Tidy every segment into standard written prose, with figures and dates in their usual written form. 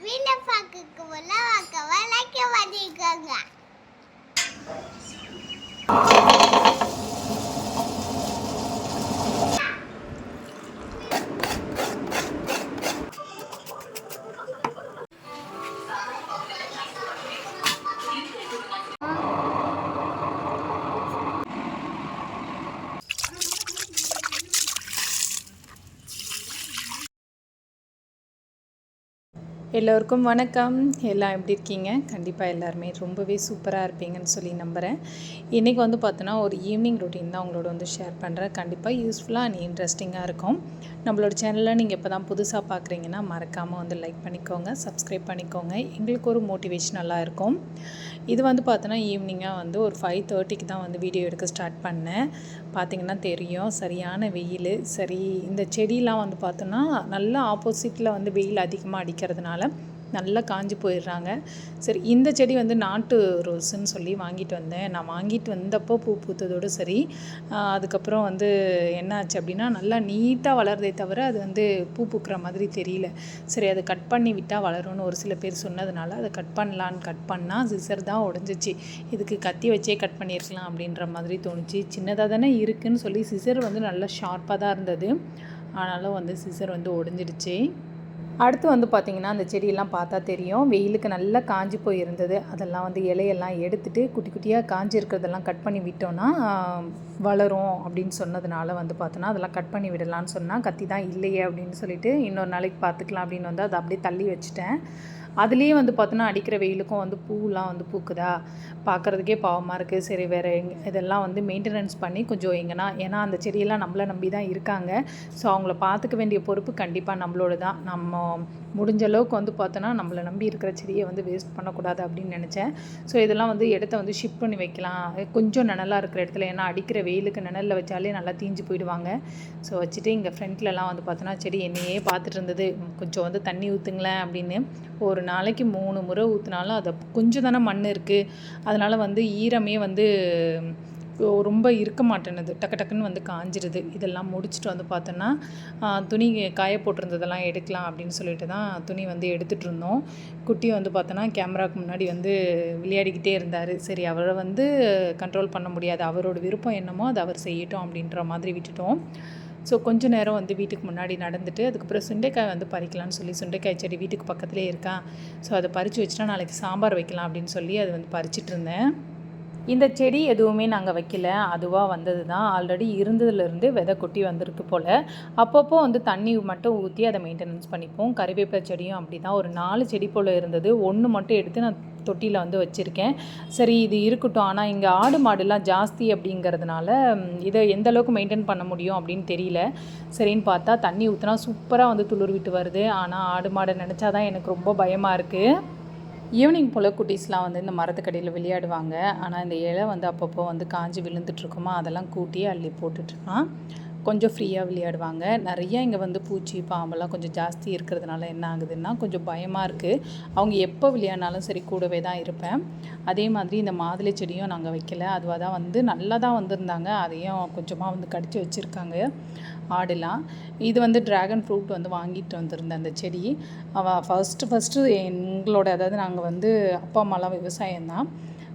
Video பார்க்க like பண்ணிக்கோங்க. எல்லோருக்கும் வணக்கம். எல்லாம் எப்படி இருக்கீங்க? கண்டிப்பாக எல்லாருமே ரொம்பவே சூப்பராக இருப்பீங்கன்னு சொல்லி நம்புகிறேன். இன்றைக்கி வந்து பார்த்தோன்னா ஒரு ஈவினிங் ரொட்டீன் தான் உங்களோட வந்து ஷேர் பண்ணுறேன். கண்டிப்பாக யூஸ்ஃபுல்லாக அண்ட் இன்ட்ரெஸ்டிங்காக இருக்கும். நம்மளோட சேனலில் நீங்கள் இப்போ தான் புதுசாக பார்க்குறீங்கன்னா மறக்காமல் வந்து லைக் பண்ணிக்கோங்க, சப்ஸ்கிரைப் பண்ணிக்கோங்க. எங்களுக்கு ஒரு மோட்டிவேஷனலாக இருக்கும். இது வந்து பார்த்தோன்னா ஈவினிங்காக வந்து ஒரு 5:30க்கு தான் வந்து வீடியோ எடுக்க ஸ்டார்ட் பண்ணேன். பார்த்திங்கன்னா தெரியும், சரியான வெயில். சரி, இந்த செடியெலாம் வந்து பார்த்தோன்னா நல்லா ஆப்போசிட்டில் வந்து வெயில் அதிகமாக அடிக்கிறதுனால நல்லா காஞ்சி போயிடுறாங்க. சரி, இந்த செடி வந்து நாட்டு ரோஸுன்னு சொல்லி வாங்கிட்டு வந்தேன். நான் வாங்கிட்டு வந்தப்போ பூ பூத்ததோடு சரி, அதுக்கப்புறம் வந்து என்ன ஆச்சு அப்படின்னா நல்லா நீட்டாக வளருதே தவிர அது வந்து பூ பூக்கிற மாதிரி தெரியல. சரி, அதை கட் பண்ணி விட்டால் வளரும்னு ஒரு சில பேர் சொன்னதுனால அதை கட் பண்ணலான்னு கட் பண்ணால் சிசர் தான் உடஞ்சிச்சு. இதுக்கு கத்தி வச்சே கட் பண்ணியிருக்கலாம் அப்படின்ற மாதிரி தோணுச்சு. சின்னதாக தானே இருக்குதுன்னு சொல்லி சிசர் வந்து நல்லா ஷார்ப்பாக தான் இருந்தது, ஆனாலும் வந்து சிசர் வந்து உடஞ்சிடுச்சு. அடுத்து வந்து பார்த்திங்கன்னா அந்த செடியெல்லாம் பார்த்தா தெரியும், வெயிலுக்கு நல்லா காஞ்சி போயிருந்தது. அதெல்லாம் வந்து இலையெல்லாம் எடுத்துகிட்டு குட்டி குட்டியாக காஞ்சி இருக்கிறதெல்லாம் கட் பண்ணி விட்டோன்னா வளரும் அப்படின்னு சொன்னதுனால வந்து பார்த்தோன்னா அதெல்லாம் கட் பண்ணி விடலான்னு சொன்னால் கத்தி தான் இல்லையே அப்படின்னு சொல்லிட்டு இன்னொரு நாளைக்கு பார்த்துக்கலாம் அப்படின்னு வந்து அதை அப்படியே தள்ளி வச்சுட்டேன். அதுலேயே வந்து பார்த்தோன்னா அடிக்கிற வெயிலுக்கும் வந்து பூலாம் வந்து பூக்குதா, பார்க்குறதுக்கே பாவமாக இருக்குது. சரி, வேறு இதெல்லாம் வந்து மெயின்டெனன்ஸ் பண்ணி கொஞ்சம் எங்கன்னா, ஏன்னா அந்த செடியெல்லாம் நம்மளை நம்பி தான் இருக்காங்க. ஸோ அவங்கள பார்த்துக்க வேண்டிய பொறுப்பு கண்டிப்பாக நம்மளோட தான். நம்ம முடிஞ்ச அளவுக்கு வந்து பார்த்தோன்னா நம்மளை நம்பி இருக்கிற செடியை வந்து வேஸ்ட் பண்ணக்கூடாது அப்படின்னு நினச்சேன். ஸோ இதெல்லாம் வந்து இடத்த வந்து ஷிஃப்ட் பண்ணி வைக்கலாம் கொஞ்சம் நிழலாக இருக்கிற இடத்துல. ஏன்னா அடிக்கிற வெயிலுக்கு நிழலில் வச்சாலே நல்லா தீஞ்சு போயிடுவாங்க. ஸோ வச்சுட்டு இங்கே ஃப்ரண்ட்லலாம் வந்து பார்த்தோன்னா செடி என்னையே பார்த்துட்டு இருந்தது. கொஞ்சம் வந்து தண்ணி ஊற்றுங்களேன் அப்படின்னு. ஒரு நாளைக்கு 3 முறை ஊற்றினாலும் அது கொஞ்சம் தானே மண் இருக்குது, அதனால் வந்து ஈரமே வந்து ரொம்ப இருக்க மாட்டேனுது, டக்கு டக்குன்னு வந்து காஞ்சிடுது. இதெல்லாம் முடிச்சுட்டு வந்து பார்த்தோன்னா துணி காய போட்டிருந்ததெல்லாம் எடுக்கலாம் அப்படின்னு சொல்லிட்டு தான் துணி வந்து எடுத்துகிட்டு இருந்தோம். குட்டி வந்து பார்த்தோன்னா கேமராவுக்கு முன்னாடி வந்து விளையாடிக்கிட்டே இருந்தார். சரி, அவரை வந்து கண்ட்ரோல் பண்ண முடியாது, அவரோட விருப்பம் என்னமோ அதை அவர் செய்யட்டும் அப்படின்ற மாதிரி விட்டுட்டோம். ஸோ கொஞ்சம் நேரம் வந்து வீட்டுக்கு முன்னாடி நடந்துட்டு அதுக்கப்புறம் சுண்டைக்காய் வந்து பறிக்கலான்னு சொல்லி, சுண்டைக்காய் செடி வீட்டுக்கு பக்கத்துலேயே இருக்கான். ஸோ அதை பறித்து வச்சுட்டா நாளைக்கு சாம்பார் வைக்கலாம் அப்படின்னு சொல்லி அதை வந்து பறிச்சிட்டு இருந்தேன். இந்த செடி எதுவுமே நாங்கள் வைக்கல, அதுவாக வந்தது தான். ஆல்ரெடி இருந்ததுலேருந்து விதை கொட்டி வந்திருக்கு போல். அப்பப்போ வந்து தண்ணி மட்டும் ஊற்றி அதை மெயின்டெனன்ஸ் பண்ணிப்போம். கறிவேப்பிலை செடியும் அப்படி தான். ஒரு 4 செடி போல் இருந்தது, ஒன்று மட்டும் எடுத்து நான் தொட்டியில் வந்து வச்சுருக்கேன். சரி, இது இருக்கட்டும். ஆனால் இங்கே ஆடு மாடுலாம் ஜாஸ்தி அப்படிங்கிறதுனால இதை எந்த அளவுக்கு மெயின்டைன் பண்ண முடியும் அப்படின்னு தெரியல. சரின்னு பார்த்தா தண்ணி ஊற்றினா சூப்பராக வந்து துளிர் விட்டு வருது. ஆனால் ஆடு மாடை நினச்சா தான் எனக்கு ரொம்ப பயமாக இருக்குது. ஈவினிங் போல் குட்டீஸ்லாம் வந்து இந்த மரத்துக்கடியில் விளையாடுவாங்க. ஆனால் இந்த இலை வந்து அப்பப்போ வந்து காஞ்சி விழுந்துட்டுருக்குமா, அதெல்லாம் கூட்டி அள்ளி போட்டுட்ருக்கான். கொஞ்சம் ஃப்ரீயாக விளையாடுவாங்க. நிறையா இங்கே வந்து பூச்சி பாம்பெல்லாம் கொஞ்சம் ஜாஸ்தி இருக்கிறதுனால என்ன ஆகுதுன்னா கொஞ்சம் பயமாக இருக்குது. அவங்க எப்போ விளையாடினாலும் சரி கூடவே தான் இருப்பேன். அதே மாதிரி இந்த மாதுளை செடியும் நாங்கள் வைக்கல, அதுவாக தான் வந்து நல்லா தான் வந்திருந்தாங்க. அதையும் கொஞ்சமாக வந்து கடித்து வச்சுருக்காங்க ஆடுலாம். இது வந்து ட்ராகன் ஃப்ரூட் வந்து வாங்கிட்டு வந்திருந்தேன் அந்த செடி. அவள் ஃபஸ்ட்டு எங்களோட, அதாவது நாங்கள் வந்து அப்பா அம்மாலாம் விவசாயம்தான்,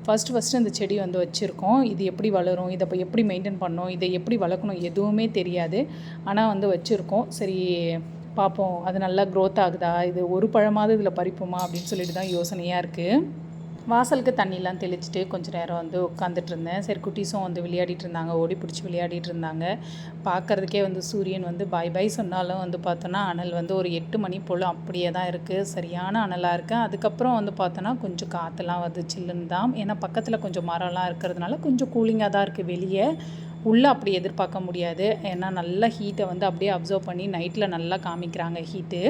ஃபஸ்ட்டு இந்த செடி வந்து வச்சுருக்கோம். இது எப்படி வளரும், இதை எப்படி மெயின்டைன் பண்ணணும், இதை எப்படி வளர்க்கணும் எதுவுமே தெரியாது. ஆனால் வந்து வச்சுருக்கோம். சரி பார்ப்போம், அது நல்லா க்ரோத் ஆகுதா, இது ஒரு பழமாவது இதில் பறிப்போமா அப்படின்னு சொல்லிட்டு தான் யோசனையாக இருக்குது. வாசலுக்கு தண்ணிலாம் தெளிச்சுட்டு கொஞ்சம் நேரம் வந்து உட்காந்துட்டு இருந்தேன். சரி, குட்டீஸும் வந்து விளையாடிட்டு இருந்தாங்க, ஓடி பிடிச்சி விளையாடிட்டு இருந்தாங்க. பார்க்குறதுக்கே வந்து சூரியன் வந்து பாய் பாய் சொன்னாலும் வந்து பார்த்தோன்னா அனல் வந்து ஒரு 8 மணி போல் அப்படியே தான் இருக்குது. சரியான அனலாக இருக்குது. அதுக்கப்புறம் வந்து பார்த்தோன்னா கொஞ்சம் காற்றுலாம் வருது, சில்லுன்னு தான். ஏன்னா பக்கத்தில் கொஞ்சம் மரம்லாம் இருக்கிறதுனால கொஞ்சம் கூலிங்காக தான் இருக்குது. வெளியே உள்ளே அப்படி எதிர்பார்க்க முடியாது. ஏன்னா நல்லா ஹீட்டை வந்து அப்படியே அப்சர்வ் பண்ணி நைட்டில் நல்லா காமிக்கிறாங்க ஹீட்டு.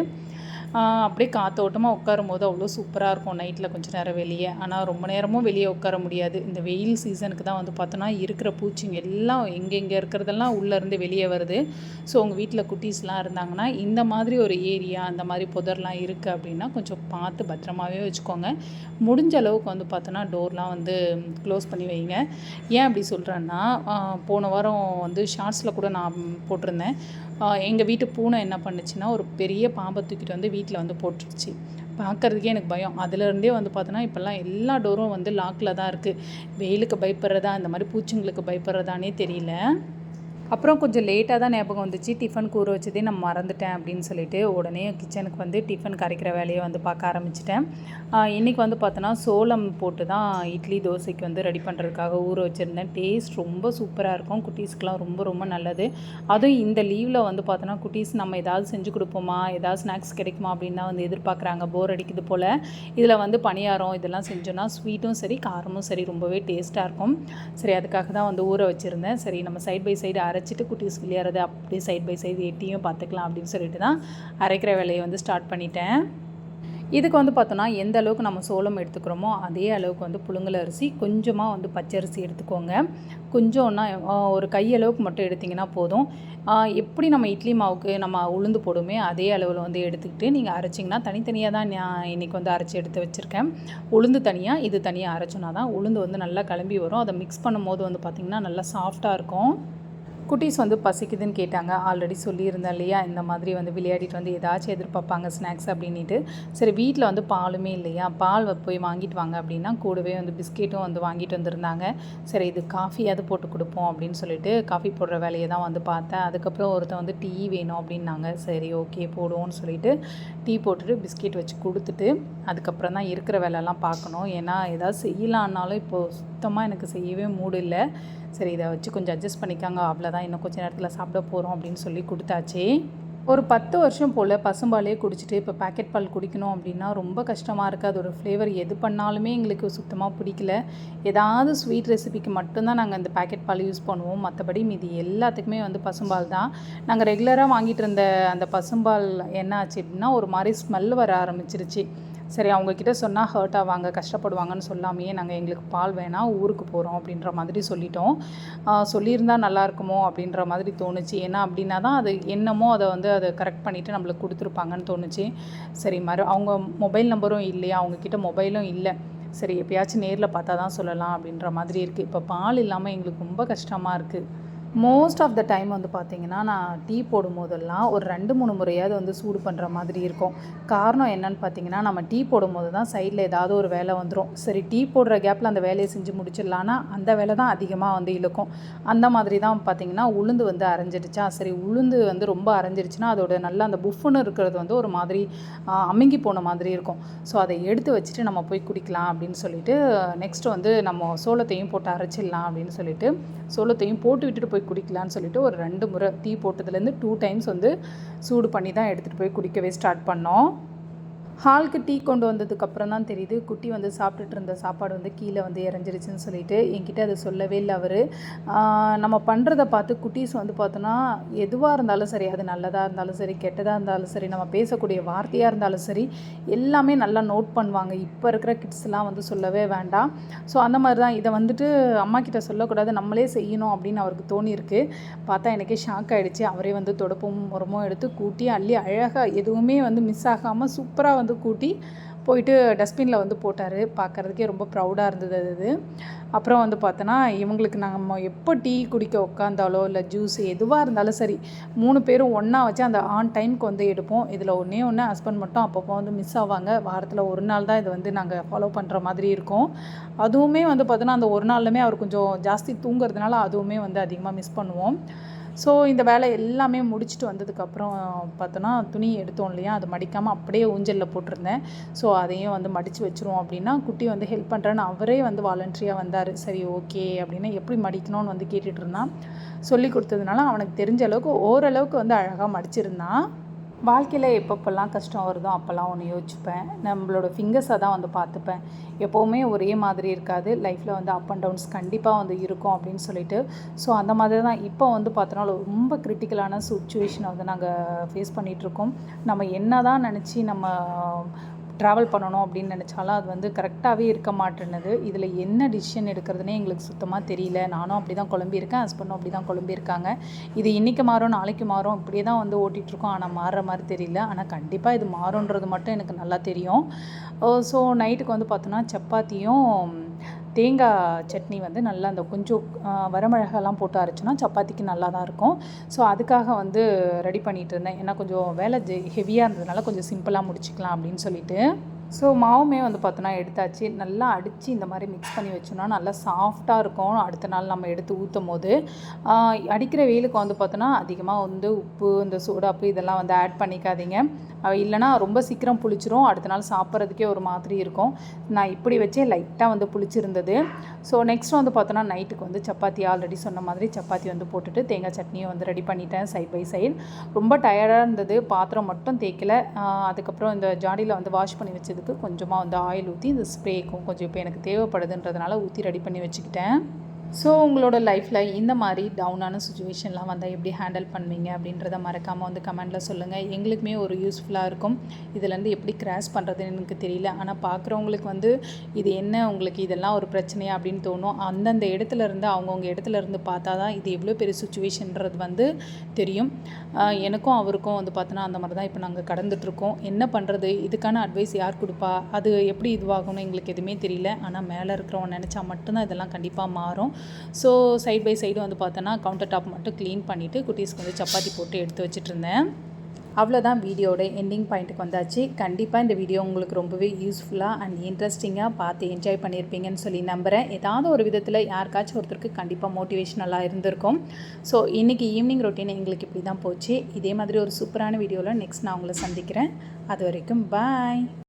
அப்படியே காற்றோட்டமாக உட்காரும்போது அவ்வளோ சூப்பராக இருக்கும் நைட்டில் கொஞ்சம் நேரம் வெளியே. ஆனால் ரொம்ப நேரமும் வெளியே உட்கார முடியாது. இந்த வெயில் சீசனுக்கு தான் வந்து பார்த்தோன்னா இருக்கிற பூச்சிங்க எல்லாம் எங்கெங்கே இருக்கிறதெல்லாம் உள்ளேருந்து வெளியே வருது. ஸோ உங்கள் வீட்டில் குட்டீஸ்லாம் இருந்தாங்கன்னா இந்த மாதிரி ஒரு ஏரியா, அந்த மாதிரி புதர்லாம் இருக்குது அப்படின்னா கொஞ்சம் பார்த்து பத்திரமாகவே வச்சுக்கோங்க. முடிஞ்ச அளவுக்கு வந்து பார்த்தோன்னா டோர்லாம் வந்து க்ளோஸ் பண்ணி வைங்க. ஏன் அப்படி சொல்கிறேன்னா, போன வாரம் வந்து ஷார்ட்ஸில் கூட நான் போட்டிருந்தேன், எங்கள் வீட்டு பூனை என்ன பண்ணுச்சுன்னா ஒரு பெரிய பாம்பை தூக்கிட்டு வந்து வீட்டில் வந்து போட்டுருச்சு. பார்க்குறதுக்கே எனக்கு பயம். அதுலேருந்தே வந்து பார்த்தோன்னா இப்போல்லாம் எல்லா டோரும் வந்து லாக்கில் தான் இருக்குது. வெயிலுக்கு பயப்படுறதா இந்த மாதிரி பூச்சிங்களுக்கு பயப்படுறதானே தெரியல. அப்புறம் கொஞ்சம் லேட்டாக தான் ஞாபகம் வந்துச்சு, டிஃபனுக்கு ஊற வச்சதே நான் மறந்துட்டேன் அப்படின்னு சொல்லிட்டு உடனே கிச்சனுக்கு வந்து டிஃபன் கரைக்கிற வேலையை வந்து பார்க்க ஆரம்பிச்சிட்டேன். இன்றைக்கி வந்து பார்த்தோன்னா சோளம் போட்டு தான் இட்லி தோசைக்கு வந்து ரெடி பண்ணுறதுக்காக ஊற வச்சுருந்தேன். டேஸ்ட் ரொம்ப சூப்பராக இருக்கும், குட்டீஸ்க்கெலாம் ரொம்ப ரொம்ப நல்லது. அதுவும் இந்த லீவில் வந்து பார்த்தோன்னா குட்டீஸ் நம்ம ஏதாவது செஞ்சு கொடுப்போமா, ஏதாவது ஸ்நாக்ஸ் கிடைக்குமா அப்படின்னு தான் வந்து எதிர்பார்க்குறாங்க. போர் அடிக்குது போல். இதில் வந்து பணியாரம் இதெல்லாம் செஞ்சோன்னா ஸ்வீட்டும் சரி காரமும் சரி ரொம்பவே டேஸ்ட்டாக இருக்கும். சரி அதுக்காக தான் வந்து ஊற வச்சுருந்தேன். சரி நம்ம சைட் பை சைடு அரைச்சிட்டு குட்டீஸ் விளையாடுறது அப்படியே சைட் பை சைடு எட்டியும் பார்த்துக்கலாம் அப்படின்னு சொல்லிட்டு தான் அரைக்கிற வேலையை வந்து ஸ்டார்ட் பண்ணிட்டேன். இதுக்கு வந்து பார்த்தோன்னா எந்த அளவுக்கு நம்ம சோளம் எடுத்துக்கிறோமோ அதே அளவுக்கு வந்து புழுங்கல் அரிசி, கொஞ்சமாக வந்து பச்சரிசி எடுத்துக்கோங்க. கொஞ்சம்னா ஒரு கையளவுக்கு மட்டும் எடுத்திங்கன்னா போதும். எப்படி நம்ம இட்லி மாவுக்கு நம்ம உளுந்து போடுமே அதே அளவில் வந்து எடுத்துக்கிட்டு நீங்கள் அரைச்சிங்கன்னா, தனித்தனியாக தான் நான் இன்றைக்கி வந்து அரைச்சி எடுத்து வச்சுருக்கேன். உளுந்து தனியாக இது தனியாக அரைச்சோன்னா தான் உளுந்து வந்து நல்லா கிளம்பி வரும். அதை மிக்ஸ் பண்ணும்போது வந்து பார்த்திங்கன்னா நல்லா சாஃப்டாக இருக்கும். குட்டீஸ் வந்து பசிக்குதுன்னு கேட்டாங்க. ஆல்ரெடி சொல்லியிருந்தேன் இல்லையா, இந்த மாதிரி வந்து விளையாடிட்டு வந்து ஏதாச்சும் எதிர்பார்ப்பாங்க ஸ்நாக்ஸ் அப்படின்ட்டு. சரி வீட்டில் வந்து பாலுமே இல்லையா, பால் போய் வாங்கிட்டு வாங்க அப்படின்னா கூடவே வந்து பிஸ்கெட்டும் வந்து வாங்கிட்டு வந்திருந்தாங்க. சரி இது காஃபியாவது போட்டு கொடுப்போம் அப்படின்னு சொல்லிட்டு காஃபி போடுற வேலையை தான் வந்து பார்த்தேன். அதுக்கப்புறம் ஒருத்தர் வந்து டீ வேணும் அப்படின்னாங்க. சரி ஓகே போடுவோன்னு சொல்லிட்டு டீ போட்டுட்டு பிஸ்கெட் வச்சு கொடுத்துட்டு அதுக்கப்புறம் தான் இருக்கிற வேலையெல்லாம் பார்க்கணும். ஏன்னா ஏதாவது செய்யலான்னாலும் இப்போது சுத்தமாக எனக்கு செய்யவே மூடு இல்லை. சரி இதை வச்சு கொஞ்சம் அட்ஜஸ்ட் பண்ணிக்காங்க, அவ்வளோதான், இன்னும் கொஞ்சம் நேரத்தில் சாப்பிட போகிறோம் அப்படின்னு சொல்லி கொடுத்தாச்சு. ஒரு 10 வருஷம் போல் பசும்பாலே குடிச்சிட்டு இப்போ பேக்கெட் பால் குடிக்கணும் அப்படின்னா ரொம்ப கஷ்டமாக இருக்குது. அதோடய ஃப்ளேவர் எது பண்ணாலுமே எங்களுக்கு சுத்தமாக பிடிக்கல. ஏதாவது ஸ்வீட் ரெசிபிக்கு மட்டும்தான் நாங்கள் இந்த பேக்கெட் பால் யூஸ் பண்ணுவோம். மற்றபடி மீதி எல்லாத்துக்குமே வந்து பசும்பால் தான். நாங்கள் ரெகுலராக வாங்கிட்டு இருந்த அந்த பசும்பால் என்ன ஆச்சு அப்படின்னா ஒரு மாதிரி ஸ்மெல் வர ஆரம்பிச்சிருச்சு. சரி அவங்கக்கிட்ட சொன்னால் ஹர்ட் ஆவாங்க, கஷ்டப்படுவாங்கன்னு சொல்லாமையே நாங்கள் எங்களுக்கு பால் வேணாம், ஊருக்கு போகிறோம் அப்படின்ற மாதிரி சொல்லிட்டோம். சொல்லியிருந்தால் நல்லாயிருக்குமோ அப்படின்ற மாதிரி தோணுச்சு. ஏன்னா அப்படின்னா தான் அது என்னமோ அதை கரெக்ட் பண்ணிவிட்டு நம்மளுக்கு கொடுத்துருப்பாங்கன்னு தோணுச்சு. சரி அவங்க மொபைல் நம்பரும் இல்லையா, அவங்கக்கிட்ட மொபைலும் இல்லை. சரி எப்பயாச்சும் நேரில் பார்த்தா தான் சொல்லலாம் அப்படின்ற மாதிரி இருக்குது. இப்போ பால் இல்லாமல் எங்களுக்கு ரொம்ப கஷ்டமாக இருக்குது. மோஸ்ட் ஆஃப் த டைம் வந்து பார்த்திங்கன்னா நான் டீ போடும்போதெல்லாம் ஒரு 2-3 முறையாவது வந்து சூடு பண்ணுற மாதிரி இருக்கும். காரணம் என்னன்னு பார்த்திங்கன்னா, நம்ம டீ போடும்போது தான் சைடில் ஏதாவது ஒரு வேலை வந்துடும். சரி டீ போடுற கேப்பில் அந்த வேலையை செஞ்சு முடிச்சிடலான்னா அந்த வேலை தான் அதிகமாக வந்து இழுக்கும். அந்த மாதிரி தான் பார்த்திங்கன்னா உளுந்து வந்து அரைஞ்சிடுச்சா, சரி உளுந்து வந்து ரொம்ப அரைஞ்சிடுச்சுன்னா அதோட நல்லா அந்த புஃப்னு இருக்கிறது வந்து ஒரு மாதிரி அமுங்கி போன மாதிரி இருக்கும். ஸோ அதை எடுத்து வச்சுட்டு நம்ம போய் குடிக்கலாம் அப்படின்னு சொல்லிட்டு நெக்ஸ்ட்டு வந்து நம்ம சோளத்தையும் போட்டு அரைச்சிடலாம் அப்படின்னு சொல்லிட்டு சோளத்தையும் போட்டு விட்டுட்டு போய் குடிக்கலான்னு சொல்லிட்டு ஒரு 2 முறை டீ போட்டதுலேருந்து 2 டைம்ஸ் வந்து சூடு பண்ணி தான் எடுத்துகிட்டு போய் குடிக்கவே ஸ்டார்ட் பண்ணோம். ஹாலுக்கு டீ கொண்டு வந்ததுக்கப்புறம் தான் தெரியுது குட்டி வந்து சாப்பிட்டுட்டு இருந்த சாப்பாடு வந்து கீழே வந்து இறஞ்சிருச்சுன்னு சொல்லிட்டு. என்கிட்ட அதை சொல்லவே இல்லை அவர். நம்ம பண்ணுறதை பார்த்து குட்டீஸ் வந்து பார்த்தோன்னா எதுவாக இருந்தாலும் சரி, அது நல்லதாக இருந்தாலும் சரி கெட்டதாக இருந்தாலும் சரி, நம்ம பேசக்கூடிய வார்த்தையாக இருந்தாலும் சரி எல்லாமே நல்லா நோட் பண்ணுவாங்க. இப்போ இருக்கிற கிட்ஸ்லாம் வந்து சொல்லவே வேண்டாம். ஸோ அந்த மாதிரி தான் இதை வந்துட்டு அம்மா கிட்ட சொல்லக்கூடாது, நம்மளே செய்யணும் அப்படின்னு அவருக்கு தோணியிருக்கு. பார்த்தா எனக்கே ஷாக் ஆகிடுச்சு. அவரே வந்து தொடப்பும் உரமும் எடுத்து கூட்டி அள்ளி அழகாக எதுவுமே வந்து மிஸ் ஆகாமல் சூப்பராக வந்து கூட்டி போயிட்டு டஸ்ட்பினில் வந்து போட்டார். பார்க்குறதுக்கே ரொம்ப ப்ரௌடாக இருந்தது அது. அப்புறம் வந்து பார்த்தோன்னா இவங்களுக்கு நம்ம எப்போ டீ குடிக்க உட்காந்தாலோ இல்லை ஜூஸ் எதுவாக இருந்தாலும் சரி 3 பேரும் ஒன்றா வச்சு அந்த ஆன் டைமுக்கு வந்து எடுப்போம். இதில் ஒன்றே ஹஸ்பண்ட் மட்டும் அப்பப்போ வந்து மிஸ் ஆவாங்க. வாரத்தில் ஒரு நாள் தான் இது வந்து நாங்கள் ஃபாலோ பண்ணுற மாதிரி இருக்கும். அதுவுமே வந்து பார்த்தோன்னா அந்த ஒரு நாளுமே அவர் கொஞ்சம் ஜாஸ்தி தூங்குறதுனால அதுவுமே வந்து அதிகமாக மிஸ் பண்ணுவோம். ஸோ இந்த வேலை எல்லாமே முடிச்சுட்டு வந்ததுக்கப்புறம் பார்த்தோன்னா துணி எடுத்தோம் இல்லையா, அது மடிக்காமல் அப்படியே ஊஞ்சலில் போட்டிருந்தேன். ஸோ அதையும் வந்து மடித்து வச்சுருவோம் அப்படின்னா குட்டி வந்து ஹெல்ப் பண்ணுறேன்னு அவரே வந்து வாலண்டரியாக வந்தார். சரி ஓகே அப்படின்னா எப்படி மடிக்கணும்னு வந்து கேட்டுட்டு இருந்தான். சொல்லி கொடுத்ததுனால அவனுக்கு தெரிஞ்ச அளவுக்கு ஓரளவுக்கு வந்து அழகாக மடிச்சிருந்தான். வாழ்க்கையில் எப்பப்பெல்லாம் கஷ்டம் வருதோ அப்போல்லாம் ஒன்று யோசிச்சுப்பேன். நம்மளோட ஃபிங்கர்ஸை தான் வந்து பார்த்துப்பேன். எப்போவுமே ஒரே மாதிரி இருக்காது. லைஃப்பில் வந்து அப் அண்ட் டவுன்ஸ் கண்டிப்பாக வந்து இருக்கும் அப்படின்னு சொல்லிட்டு. ஸோ அந்த மாதிரி தான் இப்போ வந்து பார்த்தோன்னா ரொம்ப கிரிட்டிக்கலான சுச்சுவேஷனை வந்து நாங்கள் ஃபேஸ் பண்ணிகிட்ருக்கோம். நம்ம என்ன தான் நினச்சி நம்ம ட்ராவல் பண்ணணும் அப்படின்னு நினச்சாலும் அது வந்து கரெக்டாகவே இருக்க மாட்டேன்னுது. இதில் என்ன டிசிஷன் எடுக்கிறதுனே எங்களுக்கு சுத்தமாக தெரியல. நானும் அப்படி தான் குழம்பியிருக்கேன், ஹஸ்பண்டும் அப்படி தான் குழம்பியிருக்காங்க. இது இன்றைக்கி மாறும் நாளைக்கு மாறும் இப்படியே தான் வந்து ஓட்டிகிட்ருக்கோம். ஆனால் மாறுற மாதிரி தெரியல. ஆனால் கண்டிப்பாக இது மாறுன்றது மட்டும் எனக்கு நல்லா தெரியும். ஸோ நைட்டுக்கு வந்து பார்த்தோன்னா சப்பாத்தியும் தேங்காய் சட்னி வந்து நல்லா அந்த கொஞ்சம் வரமிளகாலாம் போட்டு அரைச்சோன்னா சப்பாத்திக்கு நல்லா தான் இருக்கும். ஸோ அதுக்காக வந்து ரெடி பண்ணிகிட்டு இருந்தேன். ஏன்னா கொஞ்சம் வேலை ஹெவியாக இருந்ததுனால கொஞ்சம் சிம்பிளாக முடிச்சுக்கலாம் அப்படின்னு சொல்லிட்டு. ஸோ மாவுமே வந்து பார்த்தோன்னா எடுத்தாச்சு. நல்லா அடித்து இந்த மாதிரி மிக்ஸ் பண்ணி வச்சோன்னா நல்லா சாஃப்டாக இருக்கும். அடுத்த நாள் நம்ம எடுத்து ஊற்றும் போது அடிக்கிற வெயிலுக்கு வந்து பார்த்தோன்னா அதிகமாக வந்து உப்பு, இந்த சோடாப்பு இதெல்லாம் வந்து ஆட் பண்ணிக்காதீங்க. இல்லைனா ரொம்ப சீக்கிரம் புளிச்சிரும். அடுத்த நாள் சாப்பிட்றதுக்கே ஒரு மாதிரி இருக்கும். நான் இப்படி வச்சே லைட்டாக வந்து புளிச்சிருந்தது. ஸோ நெக்ஸ்ட் வந்து பார்த்தோன்னா நைட்டுக்கு வந்து சப்பாத்தி ஆல்ரெடி சொன்ன மாதிரி சப்பாத்தி வந்து போட்டுட்டு தேங்காய் சட்னியும் வந்து ரெடி பண்ணிட்டேன் சைட் பை சைடு. ரொம்ப டயர்டாக இருந்தது. பாத்திரம் மட்டும் தேய்க்கல. அதுக்கப்புறம் இந்த ஜாடியில் வந்து வாஷ் பண்ணி வச்சதுக்கு கொஞ்சமாக வந்து ஆயில் ஊற்றி இந்த ஸ்ப்ரேக்கும் கொஞ்சம் இப்போ எனக்கு தேவைப்படுதுன்றதுனால ஊற்றி ரெடி பண்ணி வச்சுக்கிட்டேன். ஸோ உங்களோட லைஃப்பில் இந்த மாதிரி டவுனான சுச்சுவேஷன்லாம் வந்தால் எப்படி ஹேண்டில் பண்ணுவீங்க அப்படின்றத மறக்காமல் வந்து கமெண்டில் சொல்லுங்கள். எங்களுக்குமே ஒரு யூஸ்ஃபுல்லாக இருக்கும். இதிலேருந்து எப்படி கிராஸ் பண்ணுறதுன்னு எனக்கு தெரியல. ஆனால் பார்க்குறவங்களுக்கு வந்து இது என்ன உங்களுக்கு இதெல்லாம் ஒரு பிரச்சனையா அப்படின்னு தோணும். அந்தந்த இடத்துலேருந்து அவங்கவுங்க இடத்துலேருந்து பார்த்தா தான் இது எவ்வளோ பெரிய சுச்சுவேஷன்றது வந்து தெரியும். எனக்கும் அவருக்கும் வந்து பார்த்தோன்னா அந்த மாதிரி தான் இப்போ நாங்கள் கடந்துட்டுருக்கோம். என்ன பண்ணுறது, இதுக்கான அட்வைஸ் யார் கொடுப்பா, அது எப்படி இதுவாகணும் எங்களுக்கு எதுவுமே தெரியல. ஆனால் மேலே இருக்கிறவங்க நினச்சா மட்டும்தான் இதெல்லாம் கண்டிப்பாக மாறும். ஸோ சைட் பை சைடு வந்து பார்த்தோன்னா கவுண்டர் டாப் மட்டும் க்ளீன் பண்ணிவிட்டு குட்டீஸ்க்கு வந்து சப்பாத்தி போட்டு எடுத்து வச்சுட்ருந்தேன். அவ்வளோதான் வீடியோட எண்டிங் பாயிண்ட்டுக்கு வந்தாச்சு. கண்டிப்பாக இந்த வீடியோ உங்களுக்கு ரொம்பவே யூஸ்ஃபுல்லாக அண்ட் இன்ட்ரெஸ்டிங்காக பார்த்து என்ஜாய் பண்ணியிருப்பீங்கன்னு சொல்லி நம்புகிறேன். ஏதாவது ஒரு விதத்தில் யாருக்காச்சும் ஒருத்தருக்கு கண்டிப்பாக மோட்டிவேஷனலாக இருந்திருக்கும். ஸோ இன்றைக்கி ஈவினிங் ரொட்டீன் எங்களுக்கு இப்படி தான் போச்சு. இதே மாதிரி ஒரு சூப்பரான வீடியோவில் நெக்ஸ்ட் நான் உங்களை சந்திக்கிறேன். அது வரைக்கும் பாய்.